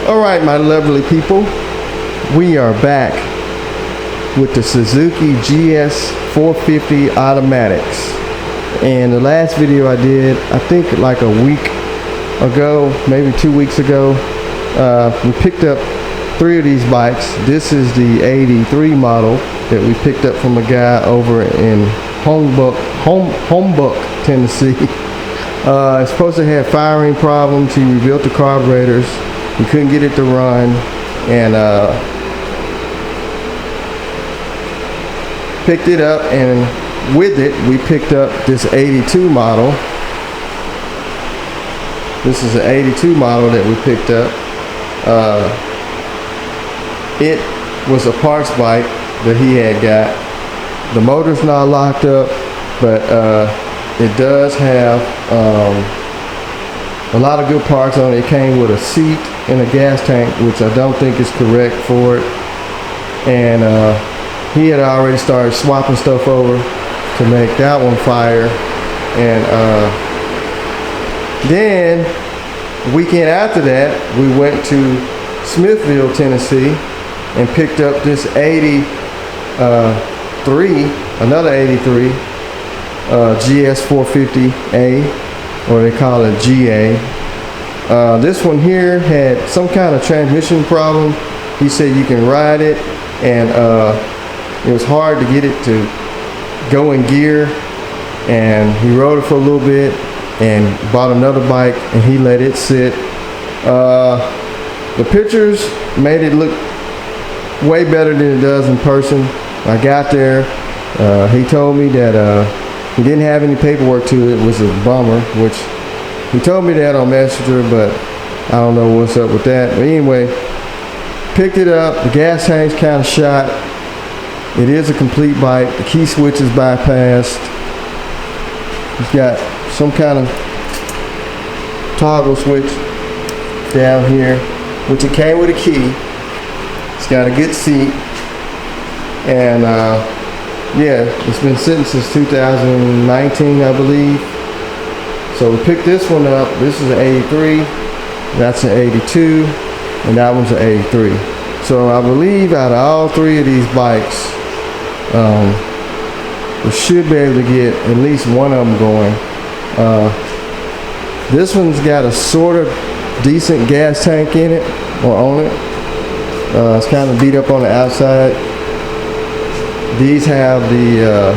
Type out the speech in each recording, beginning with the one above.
Alright, my lovely people, we are back with the Suzuki GS450 automatics. And the last video I did, I think like a week ago, maybe 2 weeks ago, we picked up 3 of these bikes. This is the 83 model that we picked up from a guy over in Homebuck, Tennessee. It's supposed to have firing problems. He rebuilt the carburetors. He couldn't get it to run, and picked it up, and with it we picked up this 82 model. This is an 82 model that we picked up. It was a parts bike that he had got. The motor's not locked up, but it does have a lot of good parts on it. It came with a seat and a gas tank, which I don't think is correct for it. And he had already started swapping stuff over to make that one fire. And then the weekend after that, we went to Smithville, Tennessee, and picked up this 83, another 83 GS450A, or they call it GA. This one here had some kind of transmission problem. He said you can ride it, and it was hard to get it to go in gear, and he rode it for a little bit and bought another bike, and he let it sit. The pictures made it look way better than it does in person. I got there, he told me that he didn't have any paperwork to it, which was a bummer, which he told me that on Messenger, but I don't know what's up with that. But anyway, picked it up. The gas tank's kind of shot. It is a complete bike. The key switch is bypassed. It's got some kind of toggle switch down here, which it came with a key. It's got a good seat, and yeah, it's been sitting since 2019, I believe. So we picked this one up. This is an 83, that's an 82, and that one's an 83. So I believe out of all 3 of these bikes, we should be able to get at least one of them going. This one's got a sort of decent gas tank in it, or on it. It's kind of beat up on the outside. These have the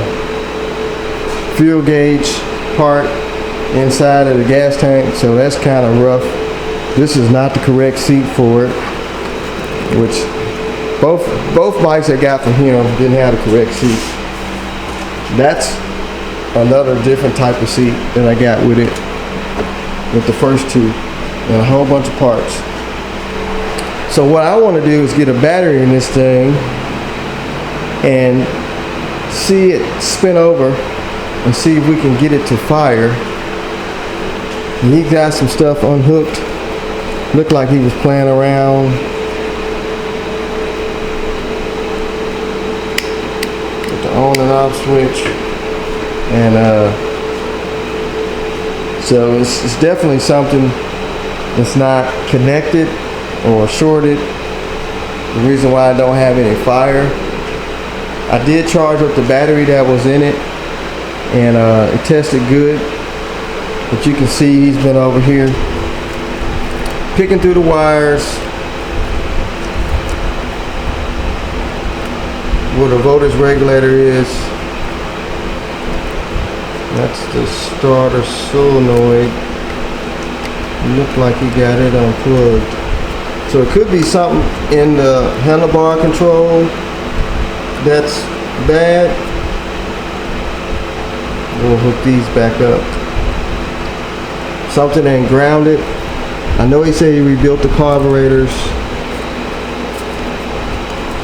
fuel gauge part inside of the gas tank, so that's kind of rough. This is not the correct seat for it, which both bikes I got from him didn't have the correct seat. That's another different type of seat that I got with it, with the first 2, and a whole bunch of parts. So what I want to do is get a battery in this thing and see it spin over and see if we can get it to fire. And he got some stuff unhooked. Looked like he was playing around. With the on and off switch. And so it's definitely something that's not connected or shorted. The reason why I don't have any fire. I did charge up the battery that was in it, and it tested good. But you can see he's been over here picking through the wires where the voltage regulator is. That's the starter solenoid. Looked like he got it unplugged. So it could be something in the handlebar control that's bad. We'll hook these back up. Something ain't grounded. I know he said he rebuilt the carburetors.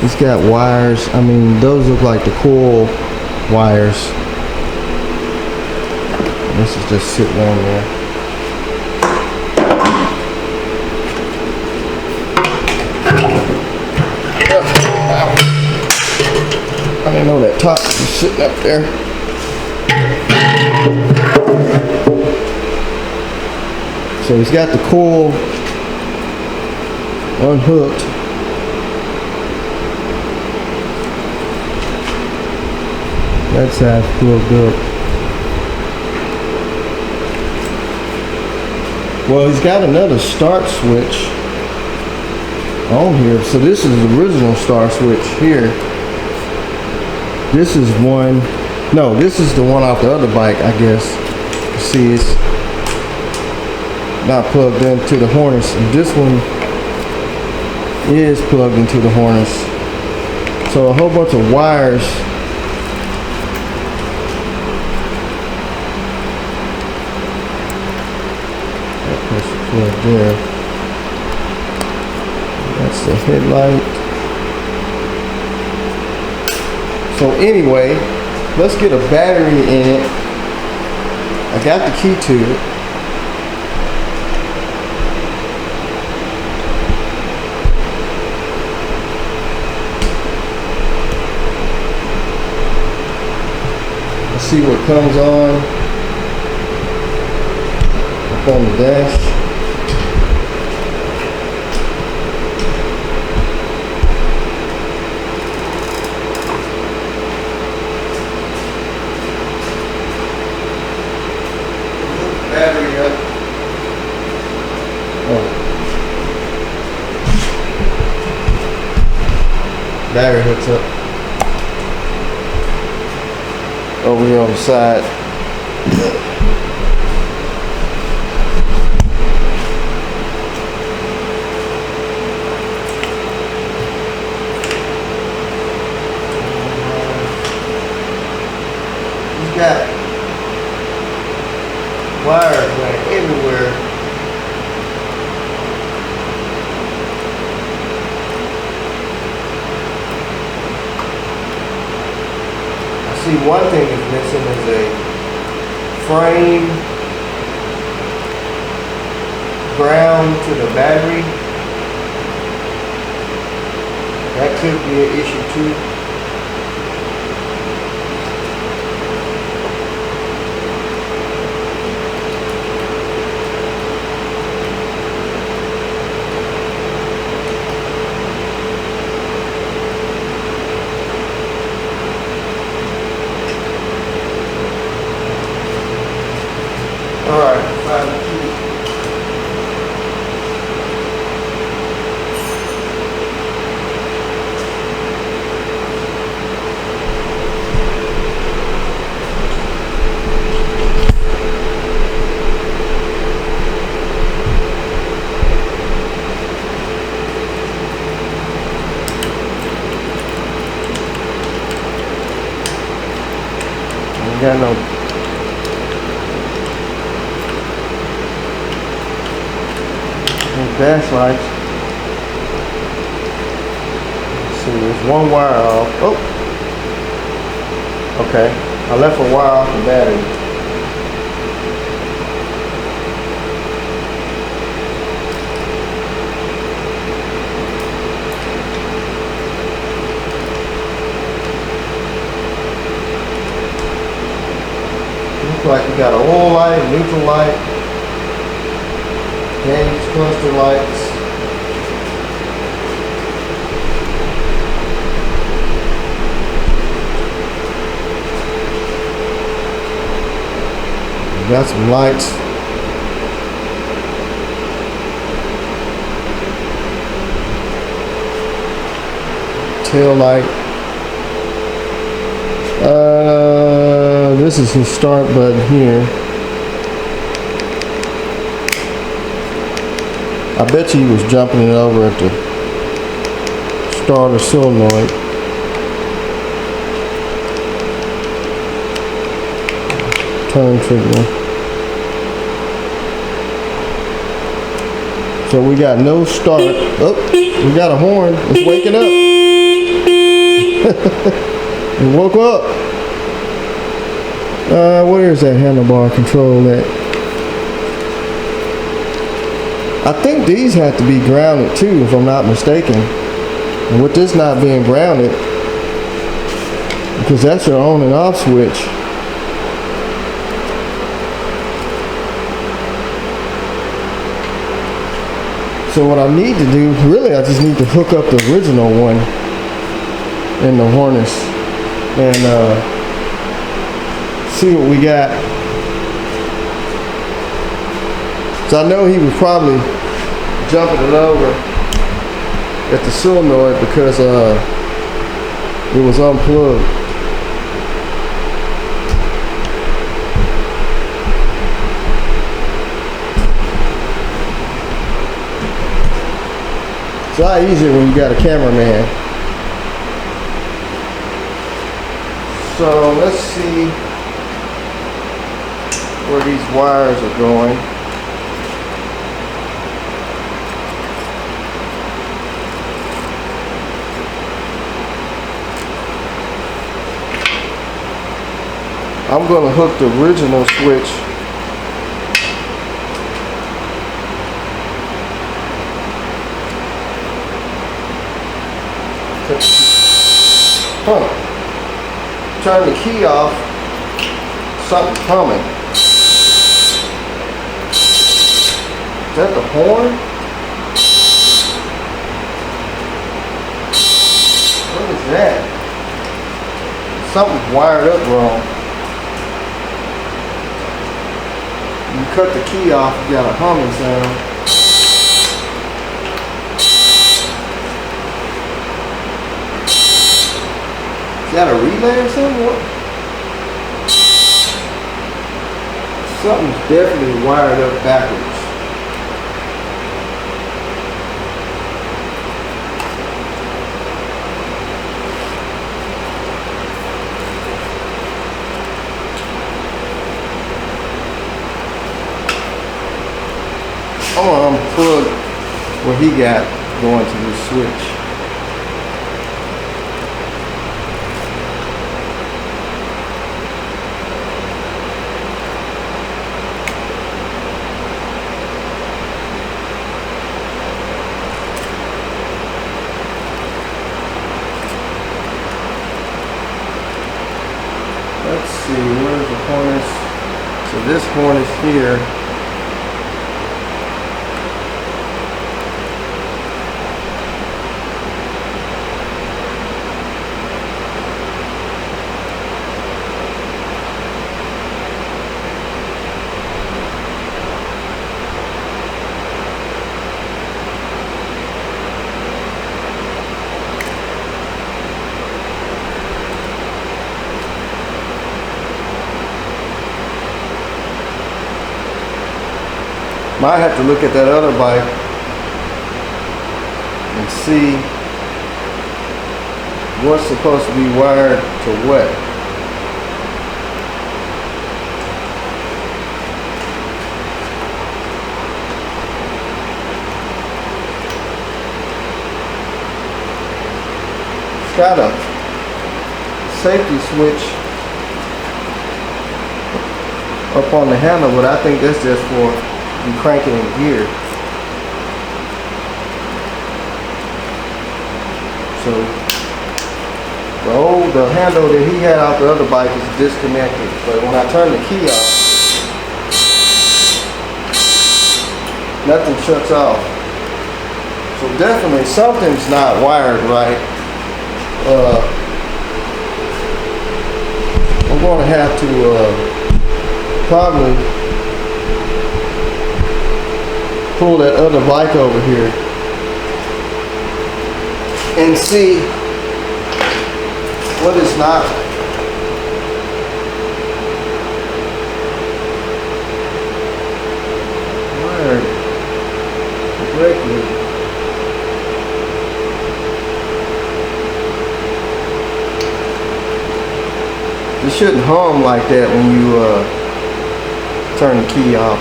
He's got wires. I mean, those look like the Coil wires. This is just sitting on there. I didn't know that top was sitting up there. So he's got the Coil unhooked. That side's plugged up. Well, he's got another start switch on here. So this is the original start switch here. This is one, no, this is the one off the other bike, I guess. You see, it's not plugged into the harness. And this one is plugged into the harness. So a whole bunch of wires. That pressure plug there. That's the headlight. So anyway, let's get a battery in it. I got the key to it. Let's see what comes on up on the dash. Battery up. Oh. Battery hooks up. Over here on the side. He's got wires going everywhere. I see one thing that's missing is a frame ground to the battery. That could be an issue too. Alright, find the key. Ain't got no dash lights. Let's see, there's one wire off. Oh! Okay, I left a wire off the battery. Looks like we got an oil light, a neutral light. Gauge cluster lights. We got some lights. Tail light. This is the start button here. I bet you he was jumping it over at the starter solenoid. Turn signal. So we got no start. Oh, we got a horn. It's waking up. It woke up. Where is that handlebar control at? I think these have to be grounded too, if I'm not mistaken. And with this not being grounded, because that's your on and off switch. So what I need to do, really, I just need to hook up the original one in the harness and see what we got. So I know he was probably jumping it over at the solenoid because it was unplugged. It's a lot easier when you got a cameraman. So let's see where these wires are going. I'm going to hook the original switch turn the key off, something's humming. Is that the horn? What is that? Something's wired up wrong. You cut the key off, you got a humming sound. Is that a relay or something? What? Something's definitely wired up backwards. I'm gonna unplug what he got going to the switch. Let's see, where's the harness? So this harness here. Might have to look at that other bike and see what's supposed to be wired to what. It's got a safety switch up on the handle, but I think that's just for you cranking in gear. So the handle that he had off the other bike is disconnected, but when I turn the key off, nothing shuts off. So definitely something's not wired right. I'm going to have to probably pull that other bike over here and see what is not wired correctly. It shouldn't hum like that when you turn the key off.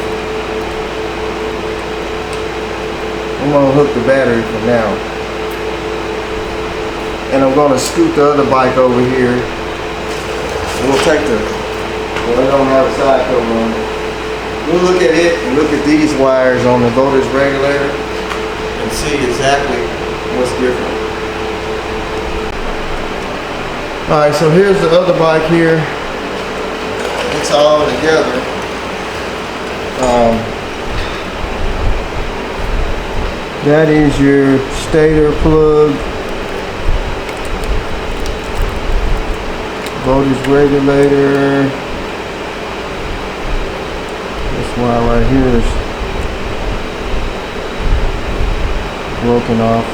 I'm going to hook the battery for now. And I'm going to scoot the other bike over here. We'll take well, I don't have a side cover on it. We'll look at it and look at these wires on the voltage regulator and see exactly what's different. Alright, so here's the other bike here. It's all together. That is your stator plug. Voltage regulator. This wire right here is broken off.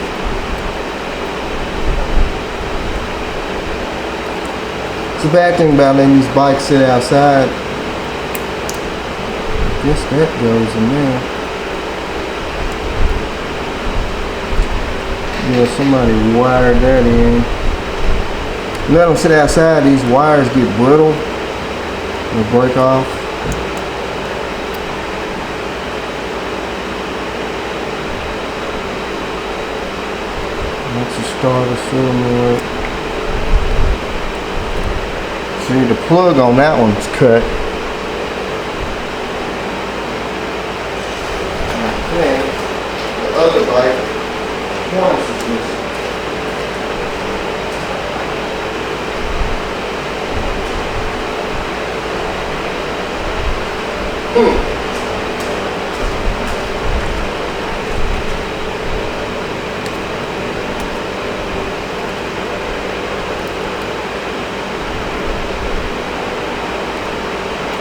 It's a bad thing about letting these bikes sit outside. I guess that goes in there. Yeah, somebody wired that in. Let them sit outside, these wires get brittle. They break off. Once you start the cylinder. See, the plug on that one's cut. And I think the other bike, harness is missing.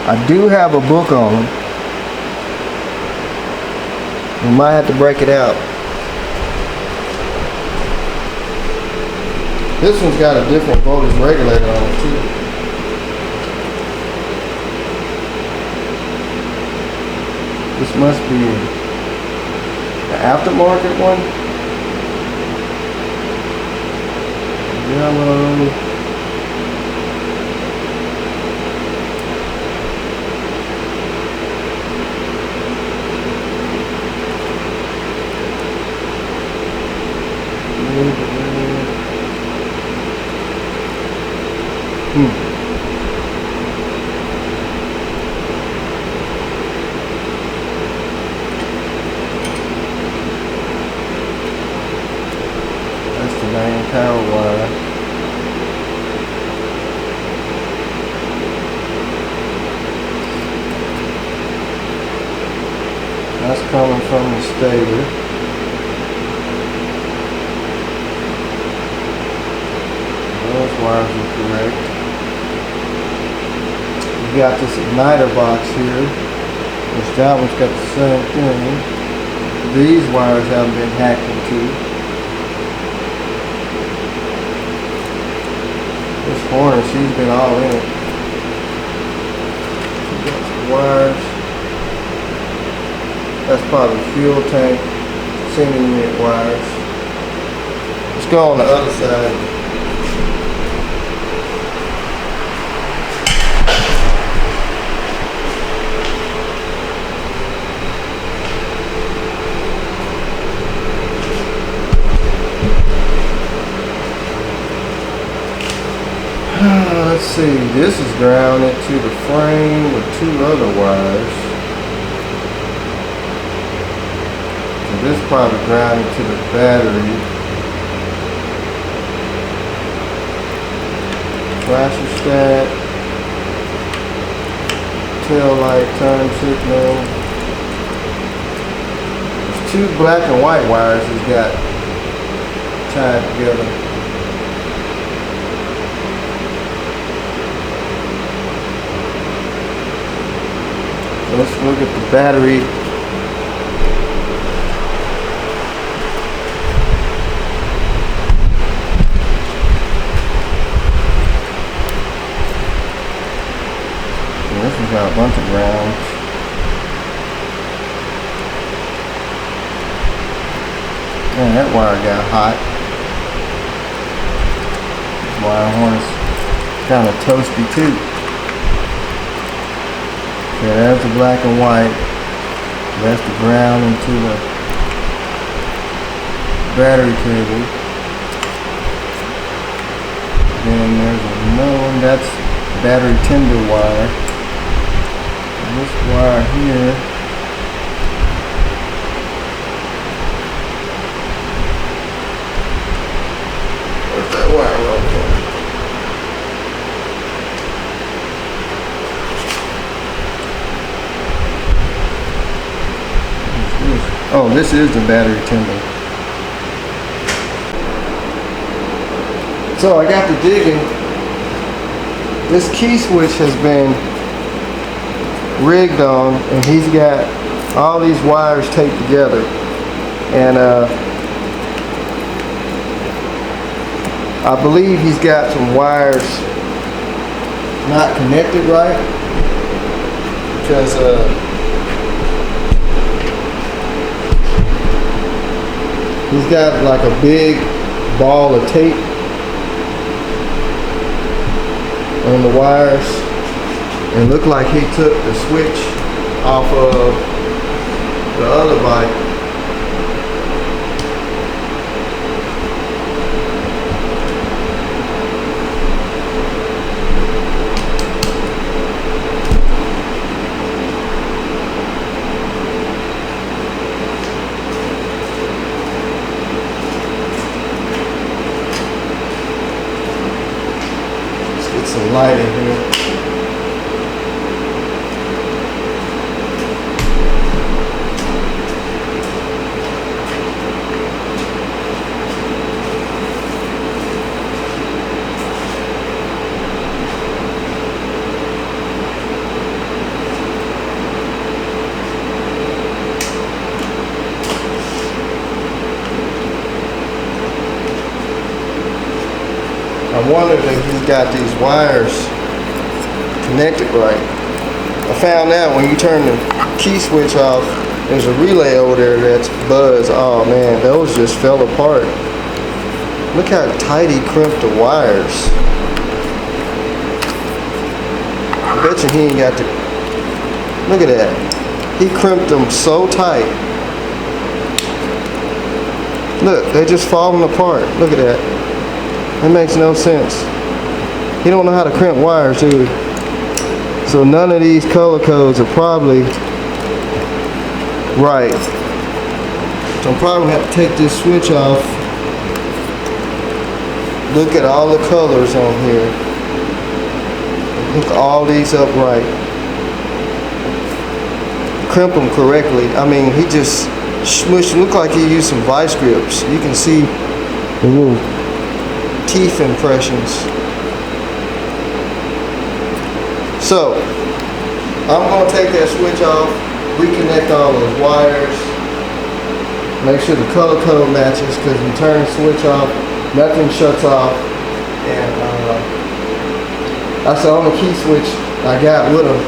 I do have a book on them. We might have to break it out. This one's got a different voltage regulator on it too. This must be the aftermarket one. Yellow. That's the main power wire. That's coming from the stator. Those wires are correct. We got this igniter box here, which that one's got the same thing. These wires haven't been hacked into. This corner, she's been all in it. We got some wires. That's probably fuel tank, sending unit wires. Let's go on the other side. Let's see, this is grounded to the frame with two other wires. So this is probably grounded to the battery. Flasher stack, tail light, turn signal. There's two black and white wires he's got tied together. Let's look at the battery. This has got a bunch of grounds. Man, that wire got hot. This wire harness kind of toasty too. Okay, that's the black and white. That's the ground into the battery cable. Then there's another one, that's battery tender wire. And this wire here, where's that wire located? Oh, this is the battery timber. So I got to digging. This key switch has been rigged on, and he's got all these wires taped together. And I believe he's got some wires not connected right, because he's got like a big ball of tape on the wires, and looked like he took the switch off of the other bike. Some light in here. I wondered if he's got these wires connected right. I found out when you turn the key switch off, there's a relay over there that's buzzed. Oh man, those just fell apart. Look how tight he crimped the wires. I bet you he ain't got the... Look at that. He crimped them so tight. Look, they're just falling apart. Look at that. That makes no sense. He don't know how to crimp wires, do he? So none of these color codes are probably right. So I'm probably gonna have to take this switch off. Look at all the colors on here. Hook all these up right. Crimp them correctly. I mean, he just smushed. Look like he used some vice grips. You can see the little teeth impressions. So I'm going to take that switch off, reconnect all those wires, make sure the color code matches, because you turn the switch off, nothing shuts off. And that's the only key switch I got with him,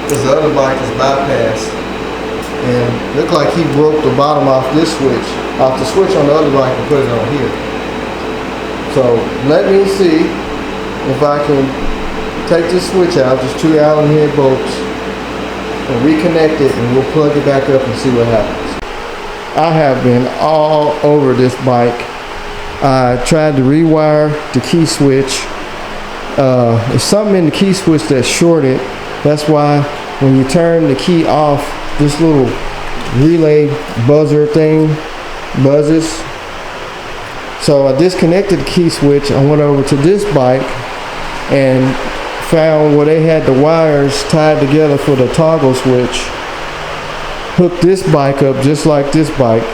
because the other bike is bypassed. And it looked like he broke the bottom off this switch, off the switch on the other bike, and put it on here. So let me see if I can take this switch out, just 2 Allen head bolts, and reconnect it, and we'll plug it back up and see what happens. I have been all over this bike. I tried to rewire the key switch. There's something in the key switch that's shorted. That's why when you turn the key off, this little relay buzzer thing buzzes. So I disconnected the key switch. I went over to this bike and found where they had the wires tied together for the toggle switch. Hooked this bike up just like this bike.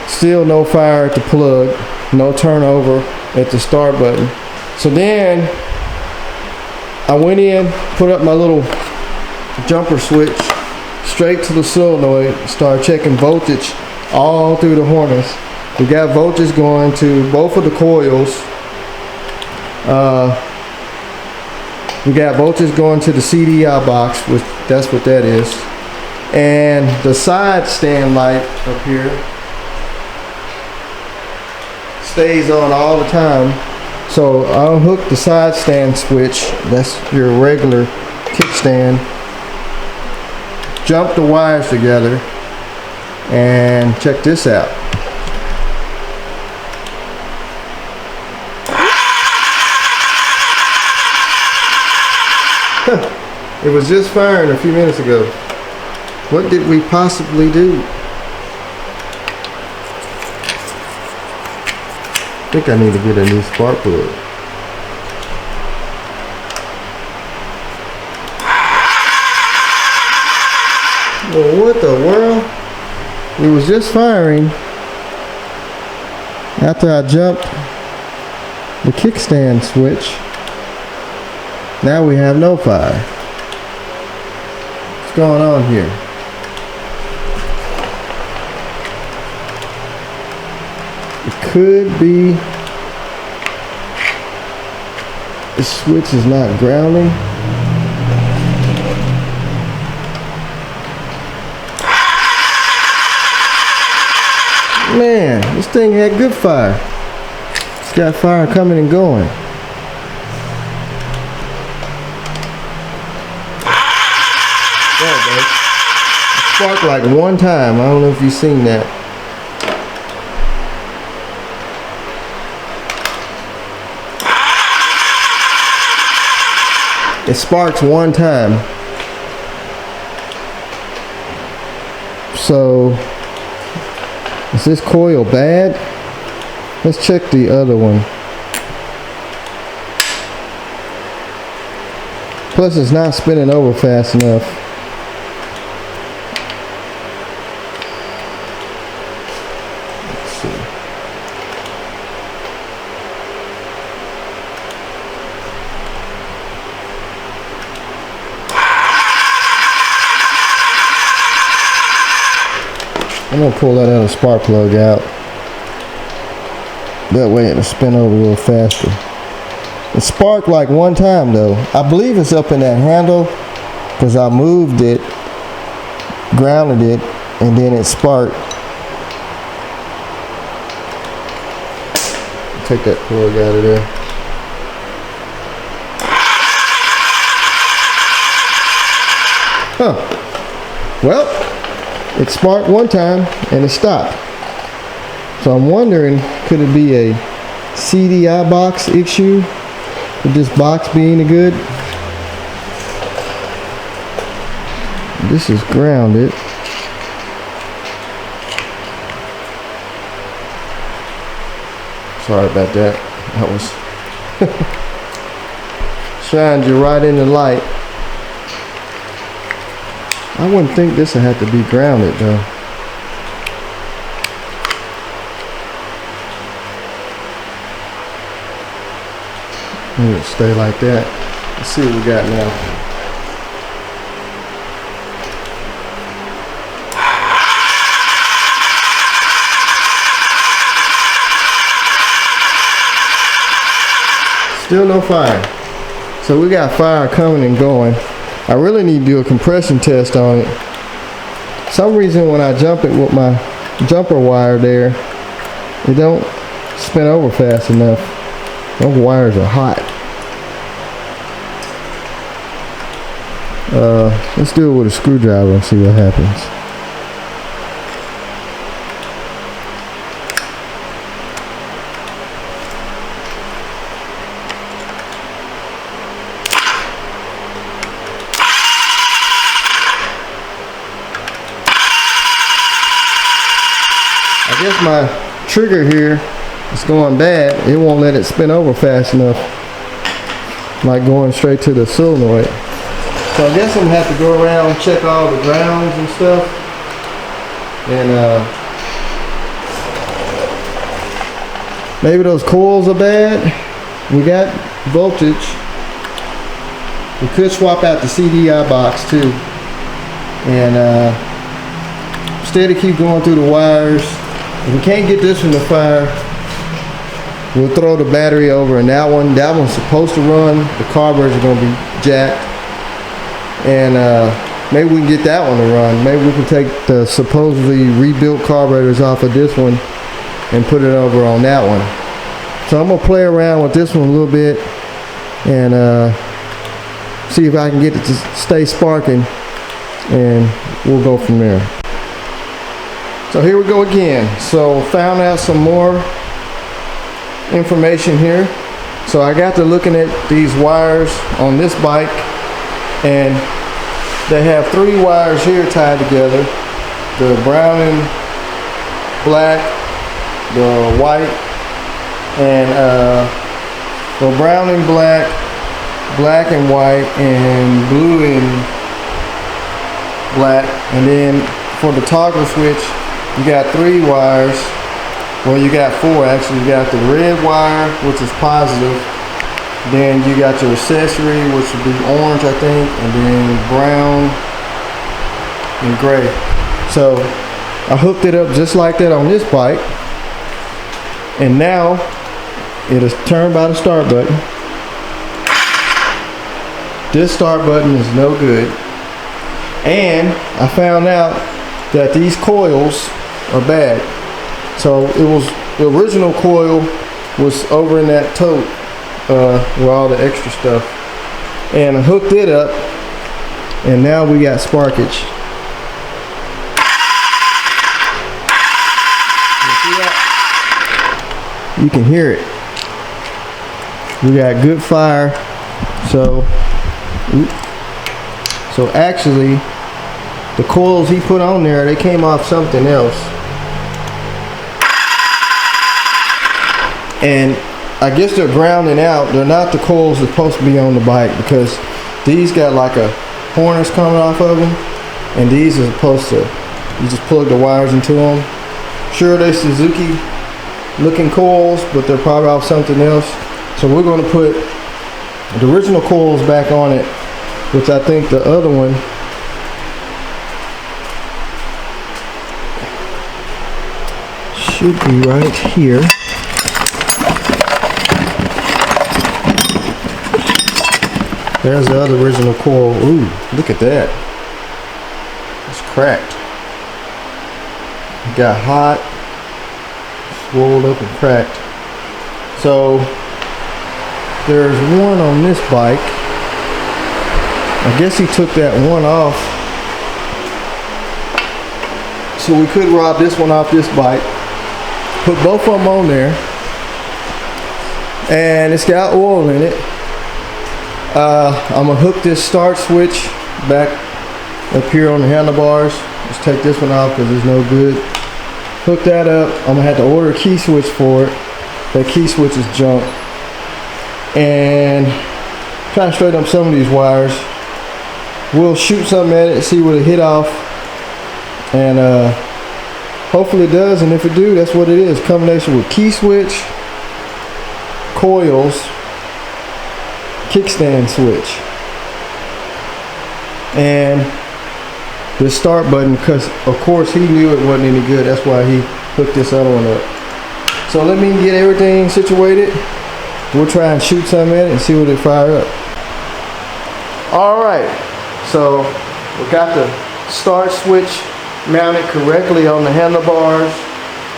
Still no fire at the plug, no turnover at the start button. So then I went in, put up my little jumper switch straight to the solenoid, started checking voltage all through the harness. We got voltage going to both of the coils. We got voltage going to the CDI box, which that's what that is. And the side stand light up here stays on all the time. So I unhook the side stand switch. That's your regular kickstand. Jump the wires together and check this out. It was just firing a few minutes ago. What did we possibly do? I think I need to get a new spark plug. Well, what the world? it was just firing after I jumped the kickstand switch. Now we have no fire. What's going on here? It could be the switch is not grounding. Man, this thing had good fire. It's got fire coming and going. There it goes. It sparked like one time. I don't know if you've seen that. It sparks one time. So, is this coil bad? Let's check the other one. Plus, it's not spinning over fast enough. Let's see. I'm gonna pull that other spark plug out. That way it'll spin over a little faster. It sparked like one time though. I believe it's up in that handle because I moved it, grounded it, and then it sparked. Take that plug out of there. Huh. Well, it sparked one time and it stopped. So I'm wondering, could it be a CDI box issue? With this box being good? This is grounded. Sorry about that. That was shined you right in the light. I wouldn't think this would have to be grounded though. Maybe it'll stay like that. Let's see what we got now. Still no fire. So we got fire coming and going. I really need to do a compression test on it. For some reason when I jump it with my jumper wire there, it don't spin over fast enough. Those wires are hot. Let's do it with a screwdriver and see what happens. I guess my trigger here is going bad. It won't let it spin over fast enough, like going straight to the solenoid. So I guess I'm gonna have to go around and check all the grounds and stuff. And maybe those coils are bad. We got voltage. We could swap out the CDI box too. And instead of keep going through the wires, if we can't get this one to fire, we'll throw the battery over in that one. That one's supposed to run. The carburetors are gonna be jacked. And maybe we can get that one to run. Maybe we can take the supposedly rebuilt carburetors off of this one and put it over on that one. So I'm gonna play around with this one a little bit and see if I can get it to stay sparking, and we'll go from there. So here we go again. So found out some more information here. So I got to looking at these wires on this bike, and they have 3 wires here tied together: the brown and black, the white, and the brown and black, black and white, and blue and black. And then for the toggle switch, you got 3 wires. Well, you got 4 actually. You got the red wire, which is positive. Then you got your accessory, which would be orange, I think, and then brown and gray. So I hooked it up just like that on this bike, and now it is turned by the start button. This start button is no good, and I found out that these coils are bad. So it was, the original coil was over in that tote with all the extra stuff, and I hooked it up, and now we got sparkage. You can hear it. We got good fire. So actually the coils he put on there, they came off something else, and I guess they're grounding out. They're not the coils that's supposed to be on the bike, because these got like a harness coming off of them, and these are supposed to, you just plug the wires into them. Sure, they're Suzuki looking coils, but they're probably off something else. So we're going to put the original coils back on it, which I think the other one should be right here. There's the other original coil. Ooh, look at that. It's cracked. It got hot, swelled up and cracked. So there's one on this bike. I guess he took that one off, so we could rob this one off this bike, put both of them on there, and it's got oil in it. I'm gonna hook this start switch back up here on the handlebars. Just take this one off because it's no good. Hook that up. I'm gonna have to order a key switch for it. That key switch is junk. And try to straighten up some of these wires. We'll shoot something at it, see what it hit off, and hopefully it does. And if it do, that's what it is. Combination with key switch, coils, kickstand switch, and the start button, because of course he knew it wasn't any good. That's why he hooked this other one up. So let me get everything situated. We'll try and shoot something at it and see what it fire up. All right, so we got the start switch mounted correctly on the handlebars.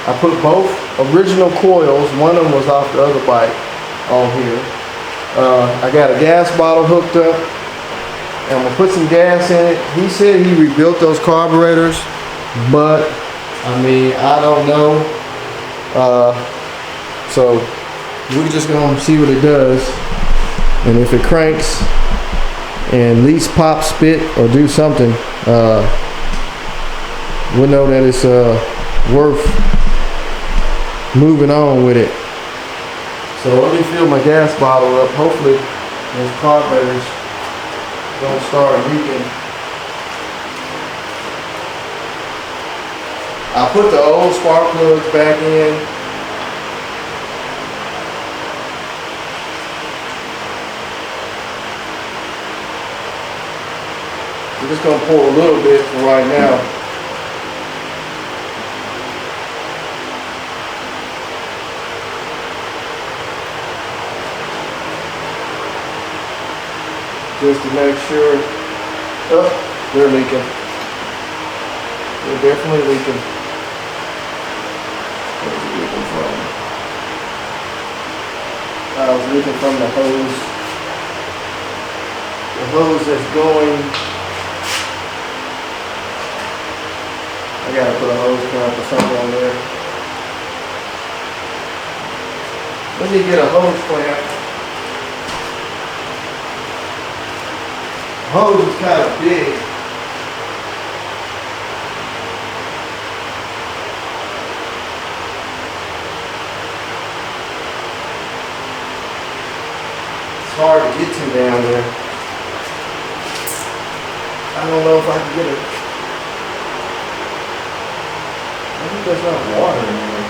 I put both original coils, one of them was off the other bike, on here. I got a gas bottle hooked up, and I'm gonna put some gas in it. He said he rebuilt those carburetors, but I mean, I don't know. So we're just gonna see what it does, and if it cranks and at least pop, spit, or do something, we'll know that it's worth moving on with it. So let me fill my gas bottle up. Hopefully those carburetors don't start leaking. I put the old spark plugs back in. I'm just gonna pour a little bit for right now. Just to make sure. Oh, they're leaking. They're definitely leaking. Where's it leaking from? I was leaking from the hose. The hose that's going. I gotta put a hose clamp or something on there. Let me get a hose clamp. Hose is kind of big. It's hard to get to down there. I don't know if I can get it. think there's not water in there.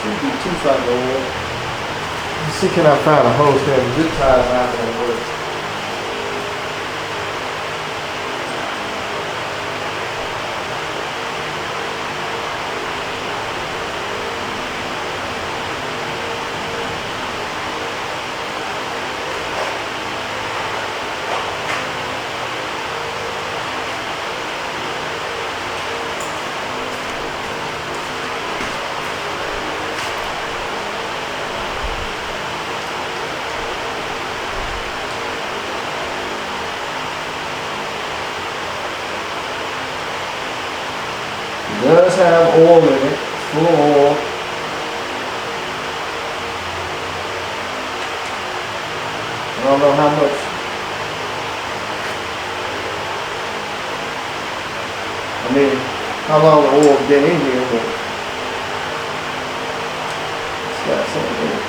Should be 2-cycle oil. Let's see, can I find a hose there? The zip ties out there work. It does have oil in it, full of oil. I don't know how much. I mean, how long the oil's been in here, but it's got something in it.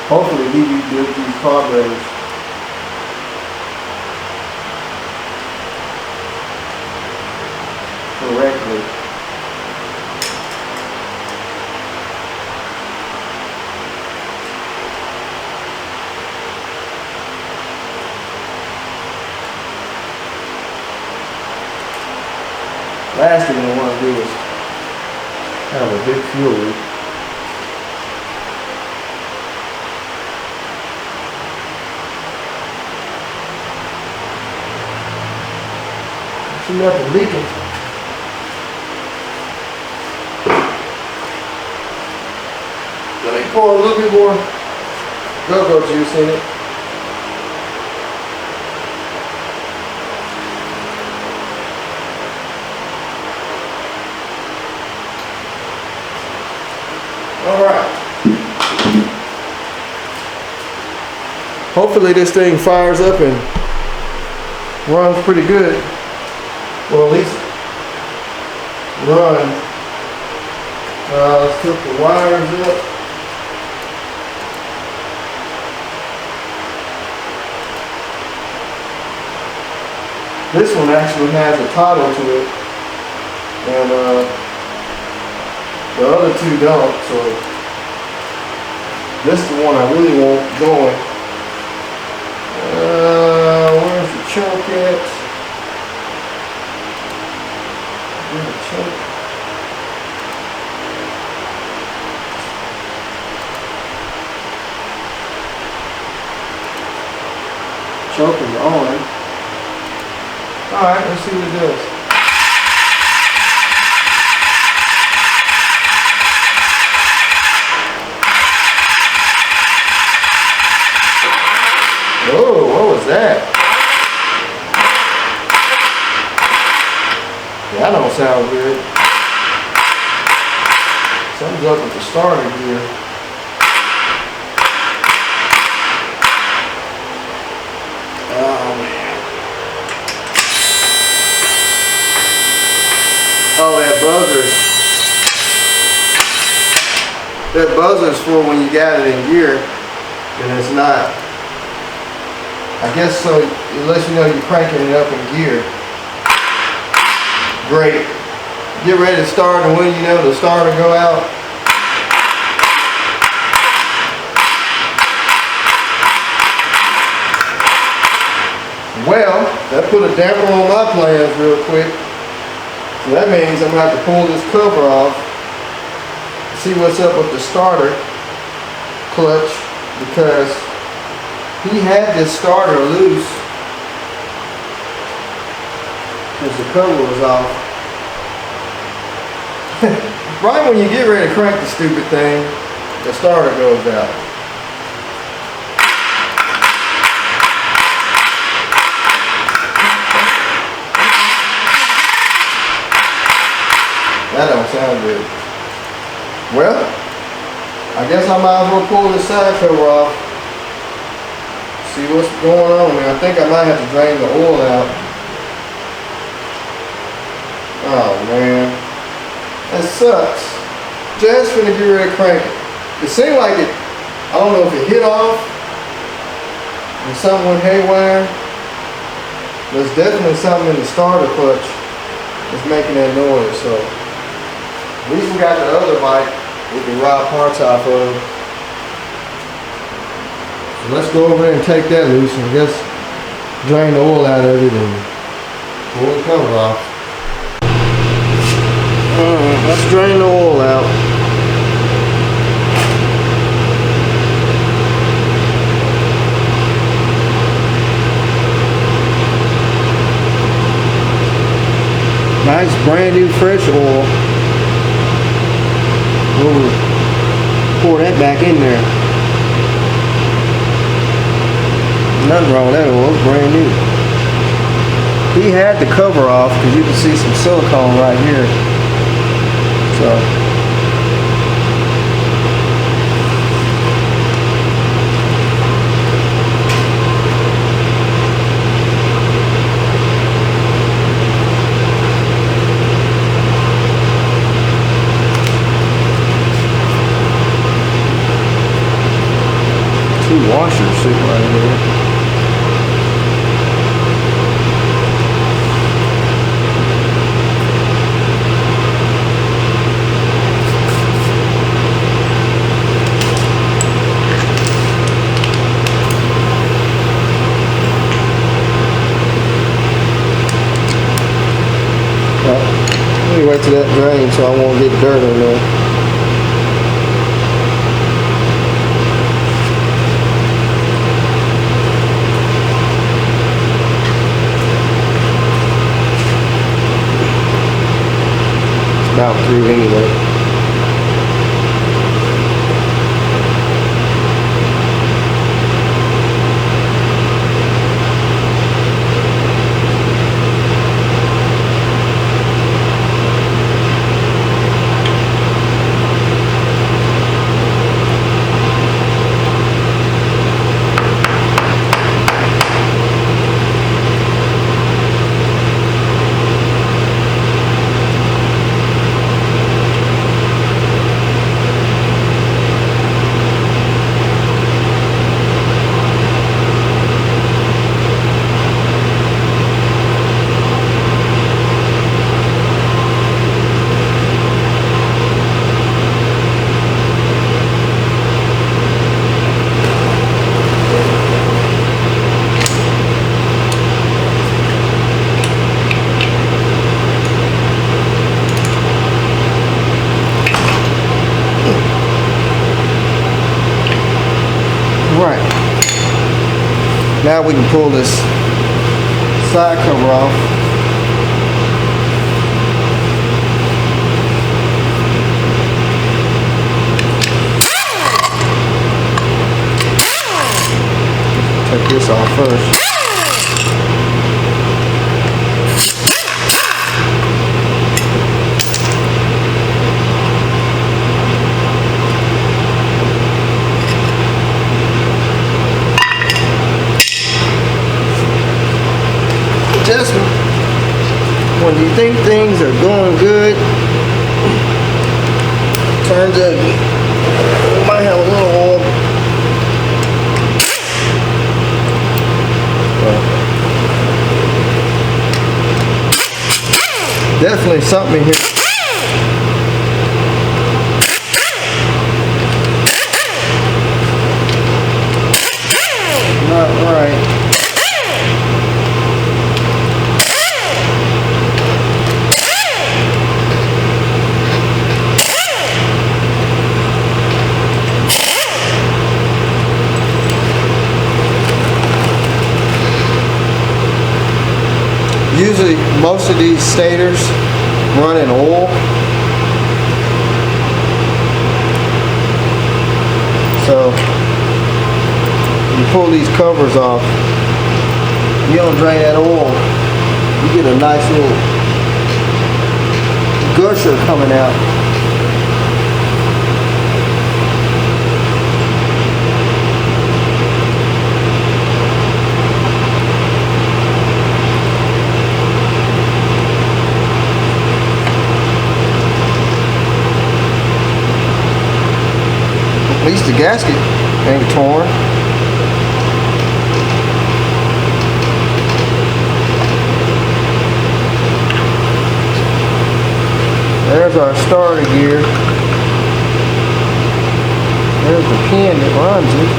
Hopefully he built these carburetors correctly. Last thing I want to do is have a big fuel leak. See nothing leaking. Let me pour a little bit more go-go juice in it. All right. Hopefully this thing fires up and runs pretty good. Well, at least run. Let's hook the wires up. This one actually has a toggle to it, and the other two don't, so this is the one I really want going. Where's the choke at? Where's the choke? Choke is on. Alright, let's see what it does. Whoa, what was that? That don't sound good. Something's up with the starter gear. Oh man. Oh, that buzzer's for when you got it in gear, and it's not. I guess so, it lets you know you're cranking it up in gear. Great. Get ready to start, and when you know the starter go out. Well, that put a damper on my plans real quick. So that means I'm going to have to pull this cover off, see what's up with the starter clutch, because he had this starter loose because the cover was off. Right when you get ready to crank the stupid thing, the starter goes out. That don't sound good. Well, I guess I might as well pull this side cover off. See what's going on there. I think I might have to drain the oil out. Oh man. that sucks. Just finna get ready to crank it. It seemed like it, I don't know if it hit off or something went haywire. There's definitely something in the starter clutch that's making that noise. So at least we got the other mic we can ride parts off of. So let's go over there and take that loose and I guess drain the oil out of it and pull the cover off. Let's drain the oil out. Nice brand new fresh oil. We'll pour that back in there. Nothing wrong with that oil, it's brand new. He had the cover off because you can see some silicone right here. So two washers sitting right there. Let me wait till that drains so I won't get dirt on there. About through anyway. Now we can pull this side cover off. Take this off first. Adjustment. When you think things are going good, turns ugly. We might have a little oil. Definitely something in here. Not right. Usually most of these stators run in oil. So you pull these covers off, you don't drain that oil, you get a nice little gusher coming out. the gasket ain't torn. There's our starter gear. There's the pin that runs it.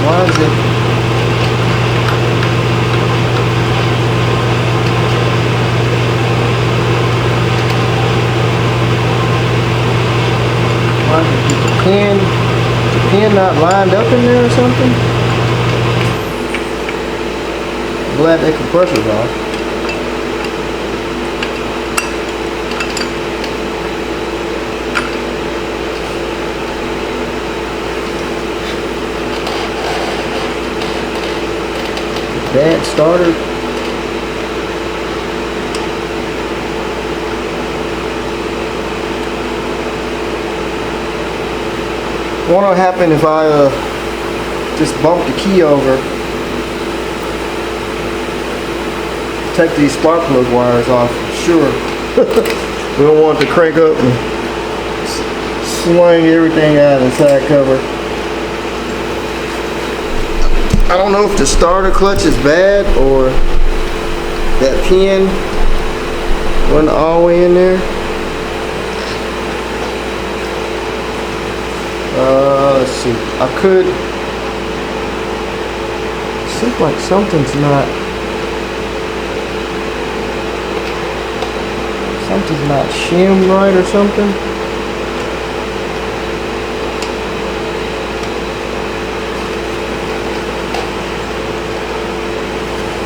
Why is it? Why is the pin not lined up in there or something? Glad that compressor's off. Bad starter. What'll happen if I just bump the key over? Take these spark plug wires off, sure. We don't want it to crank up and swing everything out of the side cover. I don't know if the starter clutch is bad or that pin wasn't all the way in there. Let's see. I could. Seems like something's not shimmed right or something.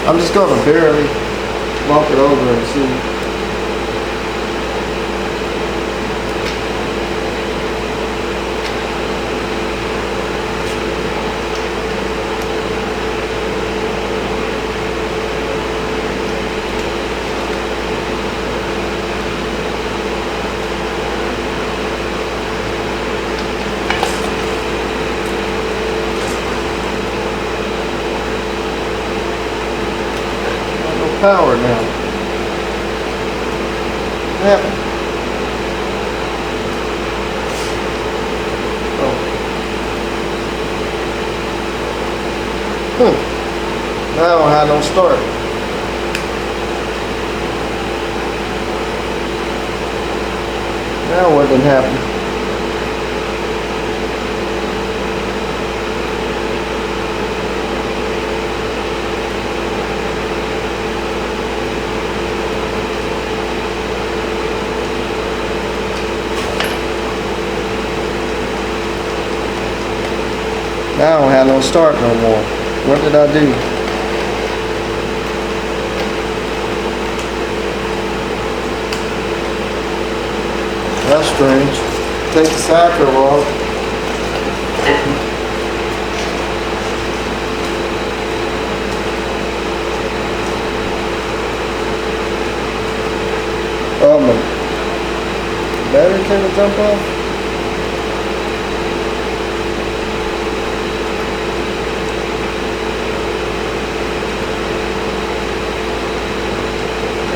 I'm just going to barely bump it over and see. Power now. What happened? Oh. Now I don't have no start. Now what didn't happen? Now I don't have no start no more. What did I do? That's strange. Take the side cover off. My battery cable jump off?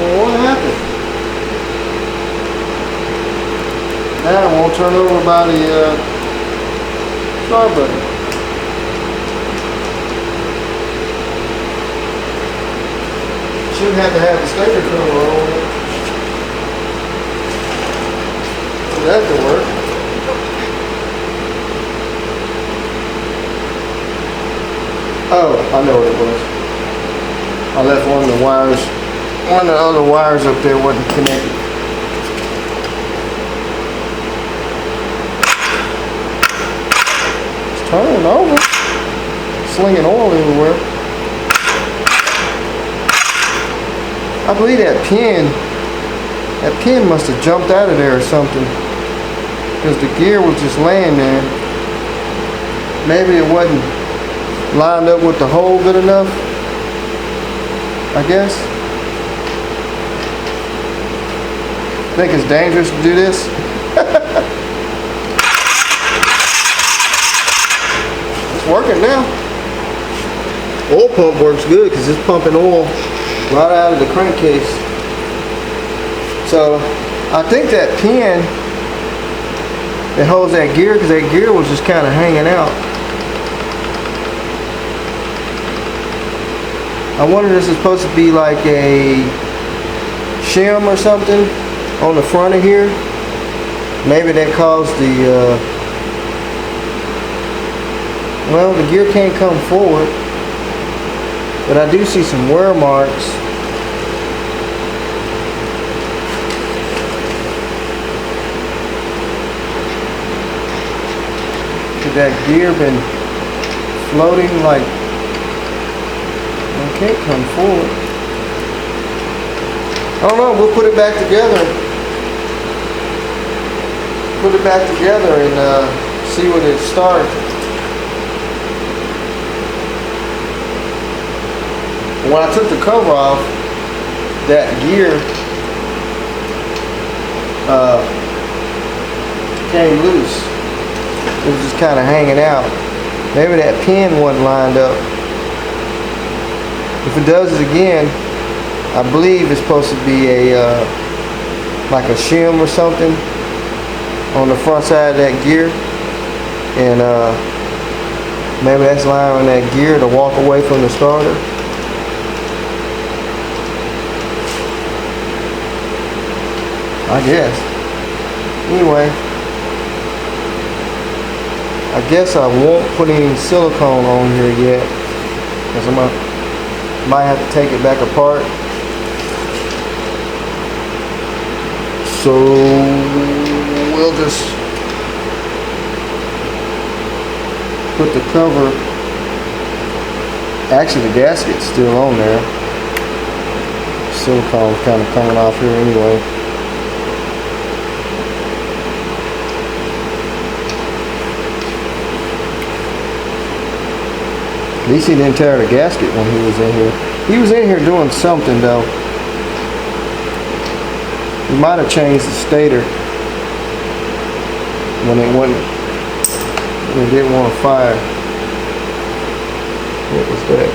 What happened? Now it won't turn over by the start button. Should have to have the stator cover on. So that could work. Oh, I know what it was. I left one of the wires. One of the other wires up there wasn't connected. It's turning over. Slinging oil everywhere. I believe that pin must have jumped out of there or something. Because the gear was just laying there. Maybe it wasn't lined up with the hole good enough, I guess. Think it's dangerous to do this? It's working now. Oil pump works good because it's pumping oil right out of the crankcase. So I think that pin that holds that gear, because that gear was just kind of hanging out. I wonder if this is supposed to be like a shim or something on the front of here. Maybe that caused the well, the gear can't come forward, but I do see some wear marks. Could that gear been floating like it can't come forward? I don't know, we'll put it back together. Put it back together and see what it starts. When I took the cover off, that gear came loose. It was just kind of hanging out. Maybe that pin wasn't lined up. If it does it again, I believe it's supposed to be a like a shim or something on the front side of that gear, and maybe that's allowing that gear to walk away from the starter. I guess. Anyway, I guess I won't put any silicone on here yet, because I might have to take it back apart. So we'll just put the cover. Actually, the gasket's still on there. Silicone's kind of coming off here anyway. At least he didn't tear the gasket when he was in here. He was in here doing something though. He might have changed the stator when it didn't want to fire. What was that?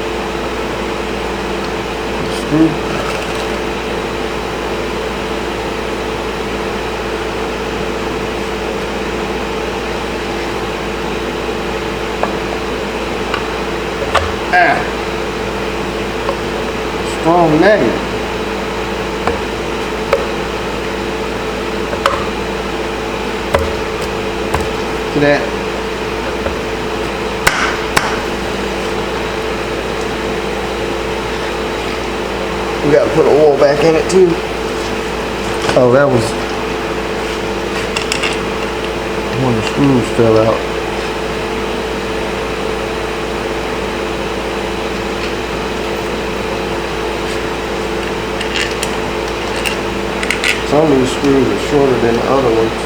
Screw. Strong magnet. To that. We got to put oil back in it too. Oh, that was one of the screws fell out. Some of these screws are shorter than the other ones.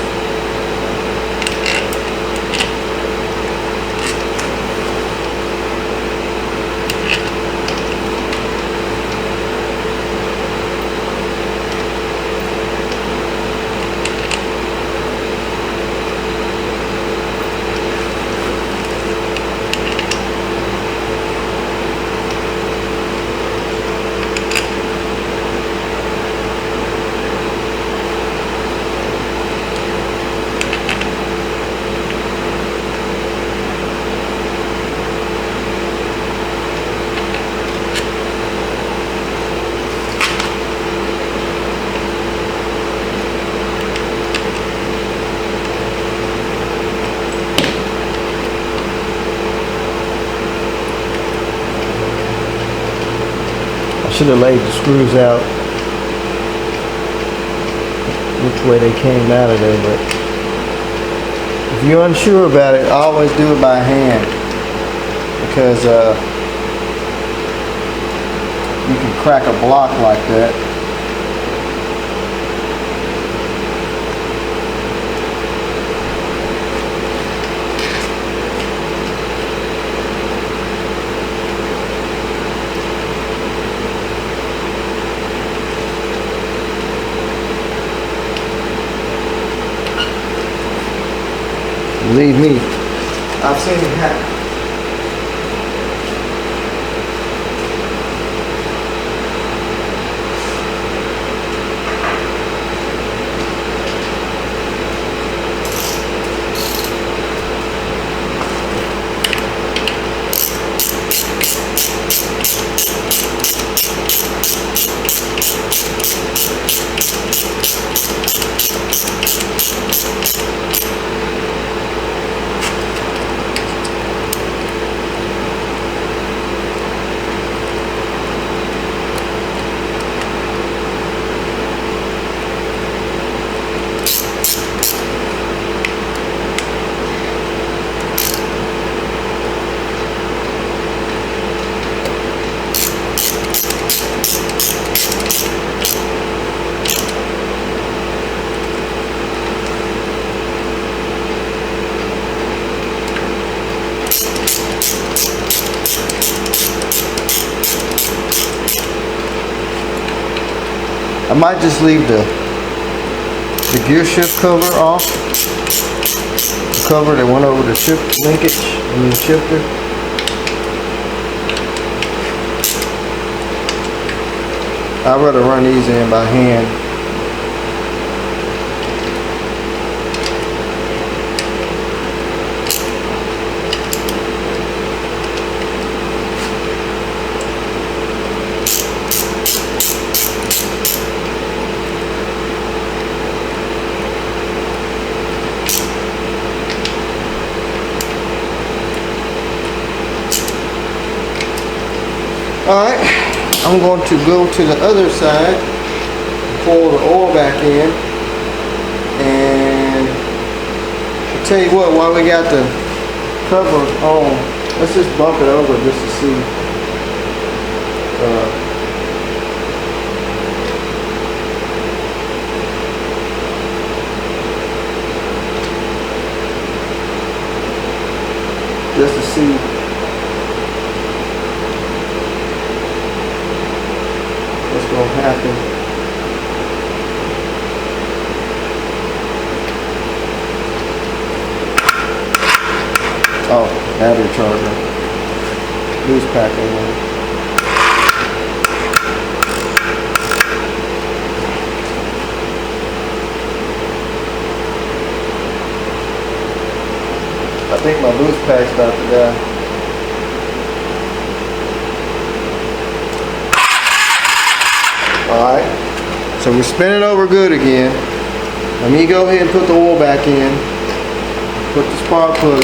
Should have laid the screws out which way they came out of there, but if you're unsure about it, always do it by hand, because you can crack a block like that. Believe me, I've seen it happen. I might just leave the gear shift cover off. The cover that went over the shift linkage, the shifter. I'd rather run these in by hand. Alright, I'm going to go to the other side, pour the oil back in, and I'll tell you what, while we got the cover on, let's just bump it over just to see. Just to see what's going to happen. Oh, battery charger. Loose packing one. I think my boost pack's about to die. Alright, so we're spinning over good again. Let me go ahead and put the oil back in. Put the spark plug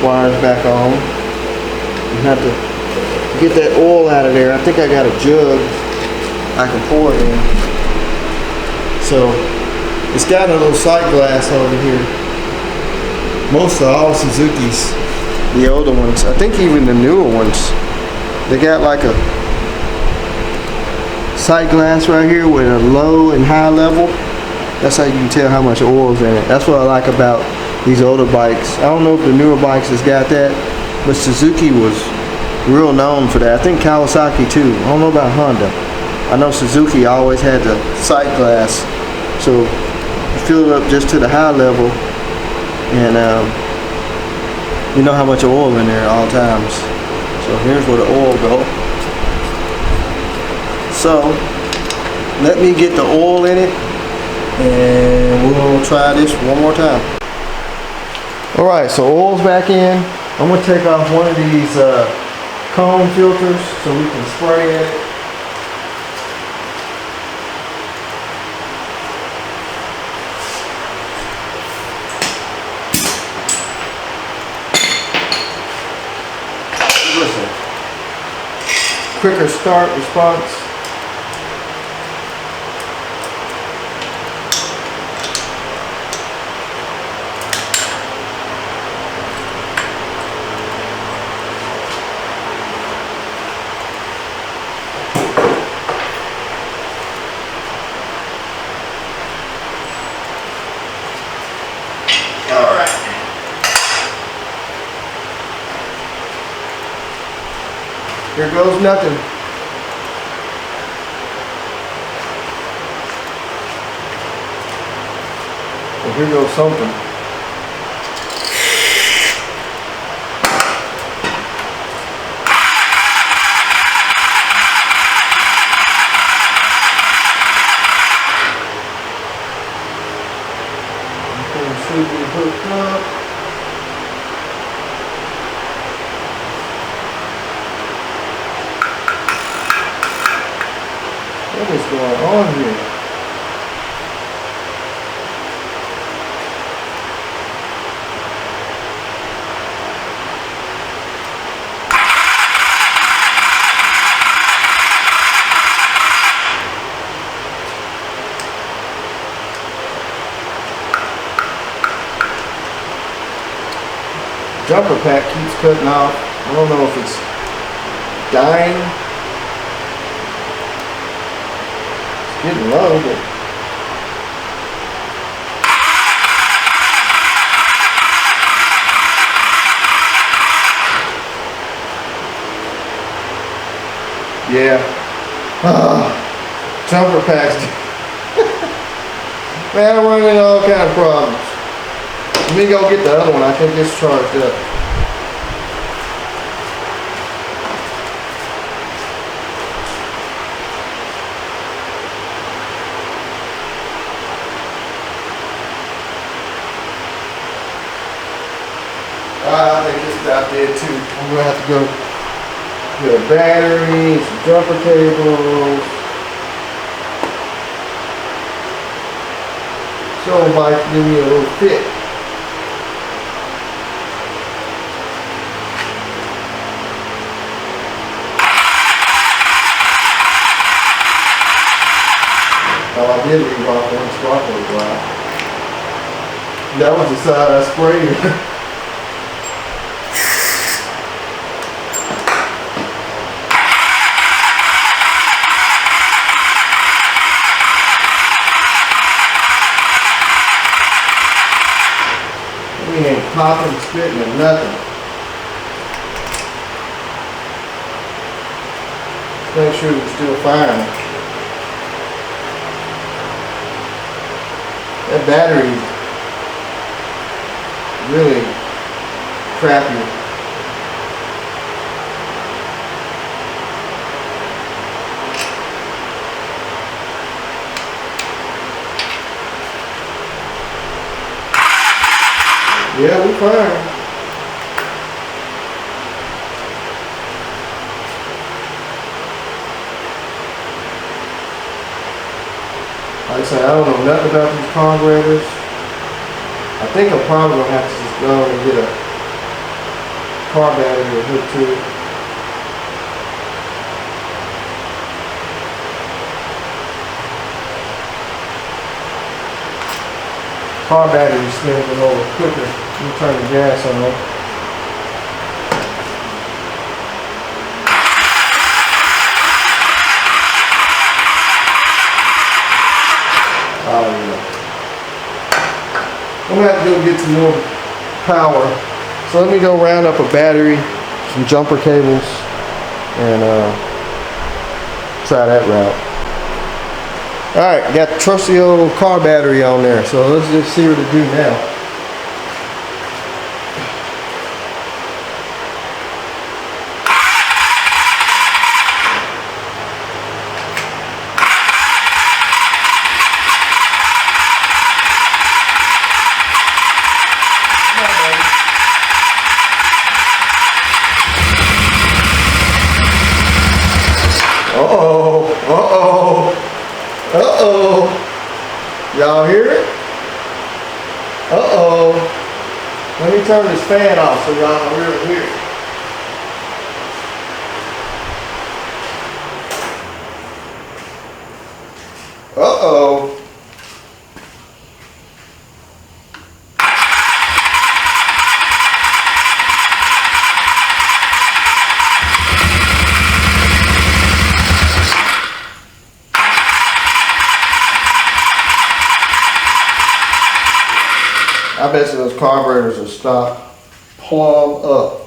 wires back on. You have to get that oil out of there. I think I got a jug I can pour it in. So it's got a little sight glass over here. Most of all Suzuki's, the older ones, I think even the newer ones, they got like a sight glass right here with a low and high level. That's how you can tell how much oil is in it. That's what I like about these older bikes. I don't know if the newer bikes has got that, but Suzuki was real known for that. I think Kawasaki too. I don't know about Honda. I know Suzuki always had the sight glass, so you fill it up just to the high level, and you know how much oil in there at all times. So here's where the oil goes. So let me get the oil in it, and we'll try this one more time. Alright, so oil's back in. I'm going to take off one of these cone filters so we can spray it. Listen, quicker start response. Here goes nothing. Well, here goes something. Should be hooked up. What is going on here? jumper pack keeps cutting off. I don't know if it's dying. It's getting low, but yeah. Jumper packs. Man, I'm running into all kind of problems. Let me go get the other one. I think it's charged up. I think this is out there too. I'm gonna have to go get a battery, some jumper cables. So it might give me a little fit. Oh, I did leave off one sparkler block. That was the side I sprayed. We ain't popping, spitting, or nothing. Make sure we're still firing. That battery's really crappy. Yeah, we fine. Like I said, I don't know nothing about these carburetors. I think I'm probably gonna have to just go and get a car battery to hook to it. Car battery spins a little quicker. You turn the gas on. Oh yeah. I'm gonna have to go get some more power. So let me go round up a battery, some jumper cables, and try that route. Alright, got the trusty old car battery on there, so let's just see what to do now. Uh-oh. Y'all hear it? Uh-oh. Let me turn this fan off so y'all can really hear it. Uh-oh. I bet you those carburetors will stop plumb up.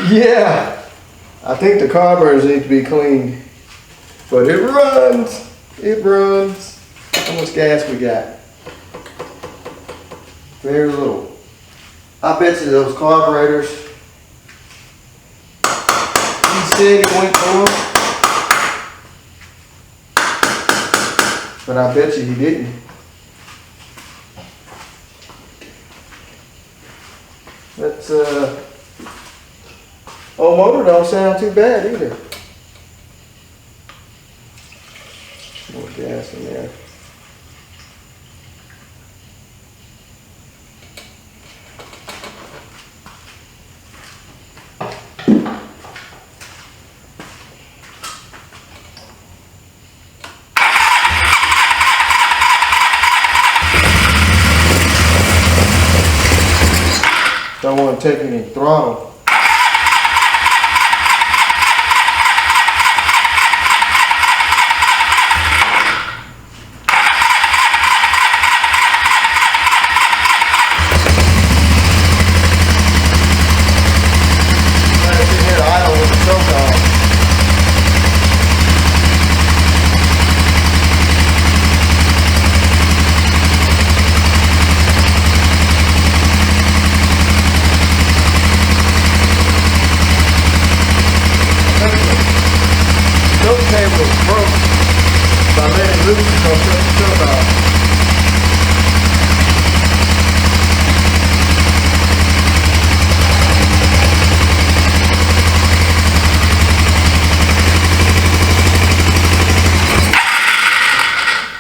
Yeah, I think the carburetors need to be cleaned, but it runs. It runs. How much gas we got? Very little. I bet you those carburetors. He said he went for them, but I bet you he didn't. That's old motor don't sound too bad either. More gas in there. Don't want to take any throttle.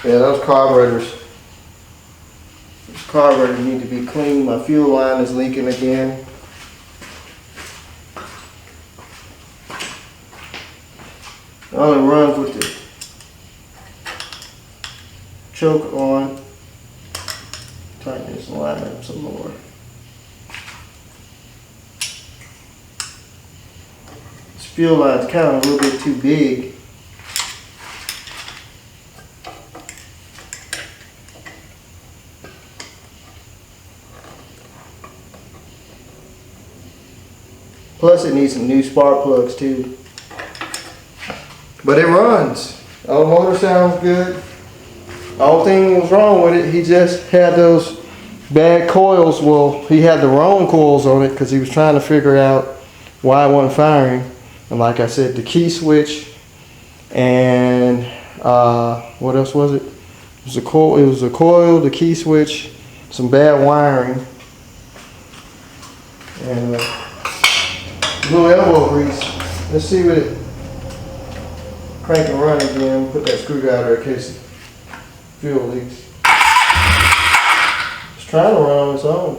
Yeah, those carburetors need to be cleaned. My fuel line is leaking again. It only runs with the choke on. Tighten this line up some more. This fuel line's kind of a little bit too big. Plus it needs some new spark plugs too. But it runs. The old motor sounds good. The only thing that was wrong with it, he just had those bad coils. Well, he had the wrong coils on it because he was trying to figure out why it wasn't firing. And like I said, the key switch and what else was it? It was a coil, the key switch, some bad wiring, and little elbow grease. Let's see what it crank and run again. Put that screwdriver in case fuel leaks. It's trying to run on its own.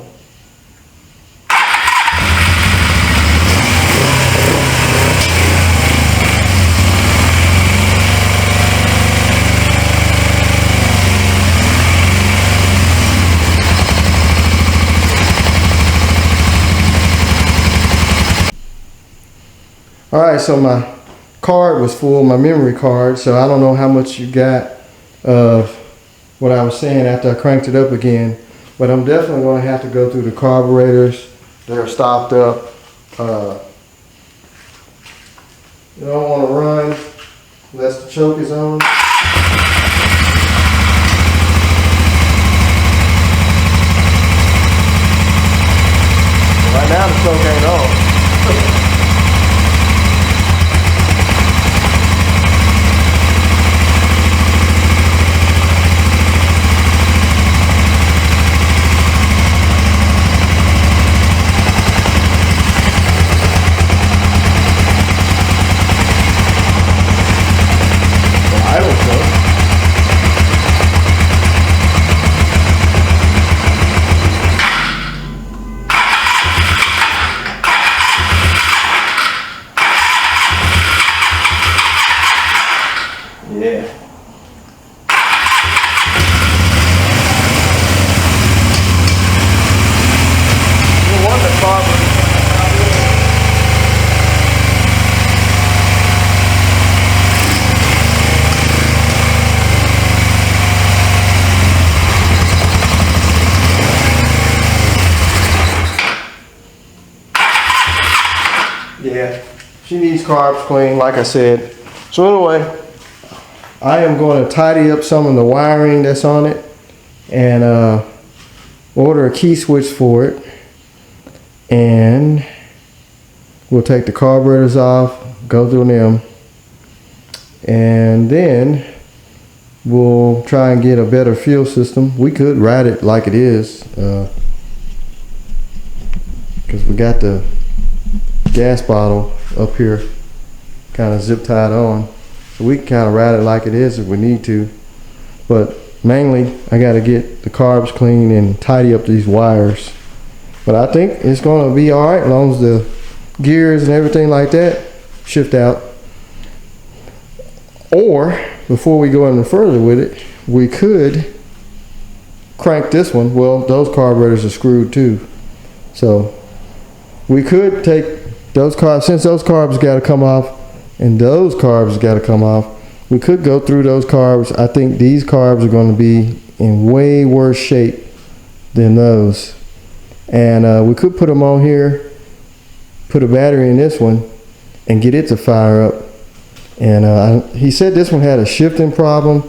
Alright, so my card was full, my memory card, so I don't know how much you got of what I was saying after I cranked it up again, but I'm definitely going to have to go through the carburetors. They're stopped up. You don't want to run unless the choke is on. Right now the choke ain't on. Yeah, she needs carbs clean, like I said. So anyway, I am going to tidy up some of the wiring that's on it and order a key switch for it. And we'll take the carburetors off, go through them, and then we'll try and get a better fuel system. We could ride it like it is. because we got the gas bottle up here kind of zip tied on, so we can kind of ride it like it is if we need to. But mainly I got to get the carbs clean and tidy up these wires. But I think it's going to be all right as long as the gears and everything like that shift out. Or before we go any further with it, we could crank this one. Well, those carburetors are screwed too, so we could take those carbs, since those carbs got to come off and those carbs got to come off, we could go through those carbs. I think these carbs are going to be in way worse shape than those, and we could put them on here, put a battery in this one and get it to fire up. And he said this one had a shifting problem.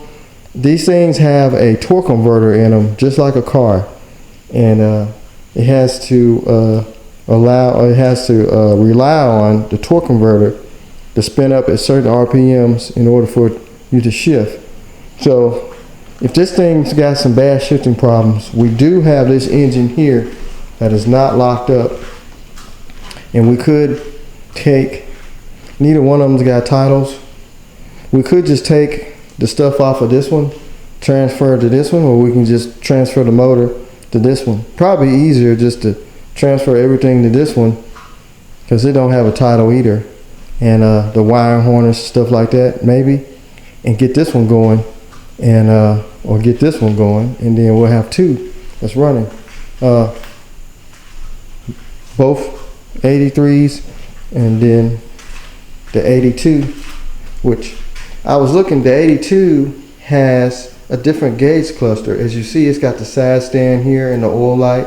These things have a torque converter in them, just like a car, and it has to rely on the torque converter to spin up at certain RPMs in order for you to shift. So if this thing's got some bad shifting problems, we do have this engine here that is not locked up, and we could take, neither one of them's got titles. We could just take the stuff off of this one, transfer it to this one, or we can just transfer the motor to this one. Probably easier just to transfer everything to this one because it don't have a title either, and the wiring harness, stuff like that, maybe, and get this one going, and or get this one going, and then we'll have two that's running. Both 83s, and then the 82, which I was looking, the 82 has a different gauge cluster. As you see, it's got the side stand here and the oil light,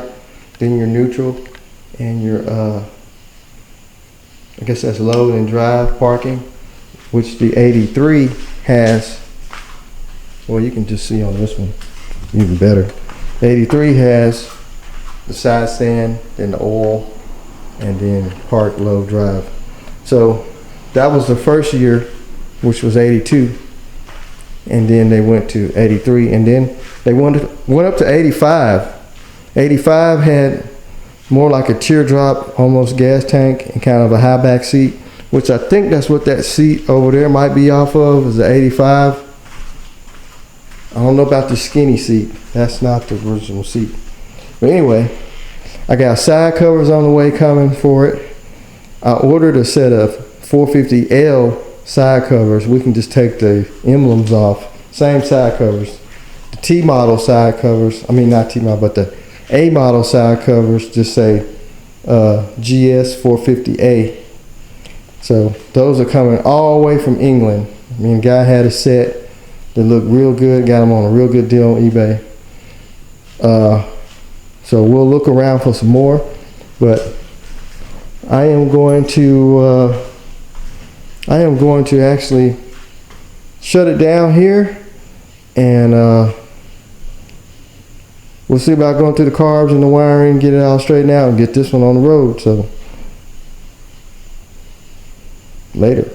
then your neutral and your I guess that's load and drive parking, which the 83 has. Well, you can just see on this one even better. The 83 has the side stand, then the oil, and then park, load, drive. So that was the first year, which was 82, and then they went to 83, and then they went up to 85. 85 had more like a teardrop, almost gas tank, and kind of a high back seat, which I think that's what that seat over there might be off of, is the 85. I don't know about the skinny seat. That's not the original seat. But anyway, I got side covers on the way coming for it. I ordered a set of 450L side covers. We can just take the emblems off. Same side covers. The T model side covers, I mean not T model, but the A model side covers just say GS450A. So those are coming all the way from England. I mean, guy had a set that looked real good, got them on a real good deal on eBay. So we'll look around for some more, but I am going to actually shut it down here, and we'll see about going through the carbs and the wiring, get it all straightened out, and get this one on the road. So later.